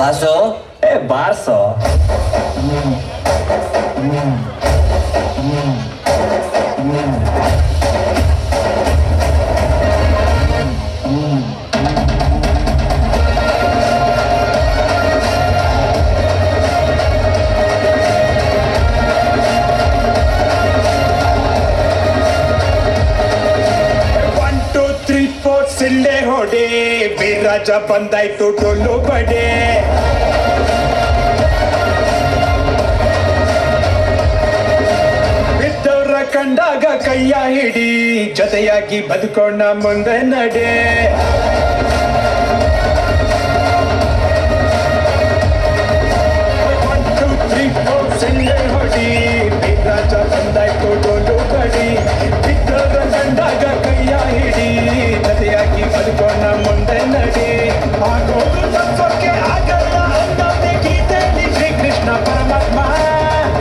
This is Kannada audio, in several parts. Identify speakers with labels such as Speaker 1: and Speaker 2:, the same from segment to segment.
Speaker 1: ಬಾಸು
Speaker 2: ಬಾರ್ಸೋ. ಸಿಳ್ಳೆ ಹೊಡೆ ಬಿರಾಜ ಬಂದಾಯ್ತು ಡೊಳ್ಳು ಬಡೆ. ಬಿದ್ದವ್ರ ಕಂಡಾಗ ಕೈಯ ಹಿಡಿ, ಜೊತೆಯಾಗಿ ಬದುಕೋಣ ಮುಂದೆ ನಡೆ. ಸಿಳ್ಳೆ ಹೊಡಿ ಬಿರಾಜ ಬಂದಾಯ್ತು ಡೊಳ್ಳು ಬಡಿ. ಬಿದ್ದವ್ರ ಕಂಡಾಗ ಕೈಯ ಹಿಡಿ, ಜೊತೆಯಾಗಿ ಬದುಕೋಣ ಮುಂದೆ ನಡಿ. ಆಗೋದು ತಪ್ಪಕ್ಕೆ ಆಗಲ್ಲ ಅನ್ನೋದೇ ಗೀತೆಯಲ್ಲಿ ಶ್ರೀ ಕೃಷ್ಣ ಪರಮಾತ್ಮ.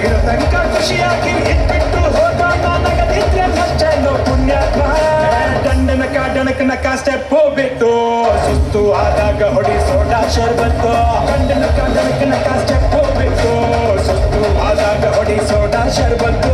Speaker 2: ಇರೋ ತನಕ ಖುಷಿಯಾಗಿ ಇಟ್ಬಿಟ್ಟು ಹೋಗೋಣ, ನಗದಿದ್ರೆ ಅಷ್ಟೇನೋ ಪುಣ್ಯಾತ್ಮ. ಡಣಕನಕ ಸ್ಟೆಪ್ ಹೋಗ್ಬಿಟ್ಟು, ಸುಸ್ತು ಆದಾಗ ಹೊಡಿ ಸೋಡಾ ಶರ್ಬತ್ತು. ಡಣಕನಕ ಸ್ಟೆಪ್ ಹೋಗ್ಬಿಟ್ಟು, ಸುಸ್ತು ಆದಾಗ ಹೊಡಿ ಸೋಡಾ ಶರ್ಬತ್ತು.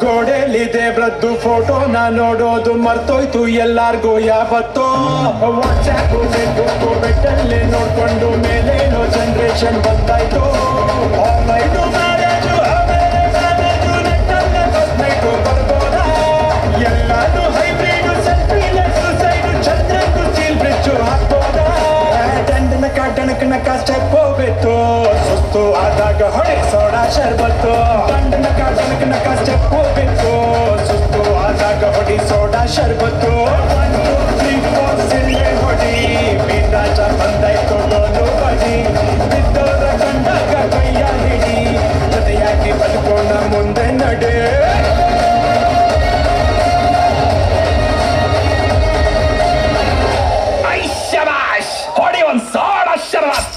Speaker 2: ಗೋಡೆಲಿದೆ ಬ್ರದ್ದು ಫೋಟೋನ ನೋಡೋದು ಮರ್ತೋಯ್ತು ಎಲ್ಲಾರ್ಗೂ ಯಾವತ್ತೋ. ವಾಟ್ಸ್ಆಪ್ ಫೇಸ್ಬುಕ್ ಬೆಟ್ಟಲ್ಲಿ ನೋಡ್ಕೊಂಡು ಮೇಲೇನೋ ಜನರೇಷನ್ ಬಂದಾಯ್ತು. ಆನ್ಲೈನು ಮ್ಯಾರೇಜು ನೆಟ್ಟಲ್ಲೇ ಬಸ್ನೈಟು ಬರ್ಬೋದಾ. ಎಲ್ಲಾನು ಹೈಬ್ರಿಡು ಸೆಲ್ಫಿಲೆ ಸುಸೈಡು ಚಂದ್ರಕ್ಕೂ ಸ್ಟೀಲ್ ಬ್ರಿಡ್ಜು ಹಾಕ್ಬೋದಾ. ಡಣಕನಕ ಸ್ಟೆಪ್ ಹೋಗ್ಬಿಟ್ಟು, ಸುಸ್ತು ಆದಾಗ ಹೊಡೆ ಸೋಡಾ ಶರ್ಬತ್ತು. ಡಣಕನಕ ಸ್ಟೆಪ್ ಹೋಗ್ಬಿಟ್ಟು, ಸುಸ್ತು ಆದಾಗ ಹೊಡಿ ಸೋಡಾ ಶರ್ಬತ್ತು. 1 2 3 4 ಸಿಳ್ಳೆ ಹೊಡಿ ಬಿರಾಜ ಬಂದಾಯ್ತು ಡೊಳ್ಳು ಬಡಿ. ಬಿದ್ದೋರ ಕಂಡಾಗ ಕೈಯ ಹಿಡಿ, ಜೊತೆಯಾಗಿ ಬದುಕೋಣ ಮುಂದೆ ನಡೆ. ಹೊಡಿ ಒಂದ್ ಸೋಡಾ ಶರ್ಬತ್.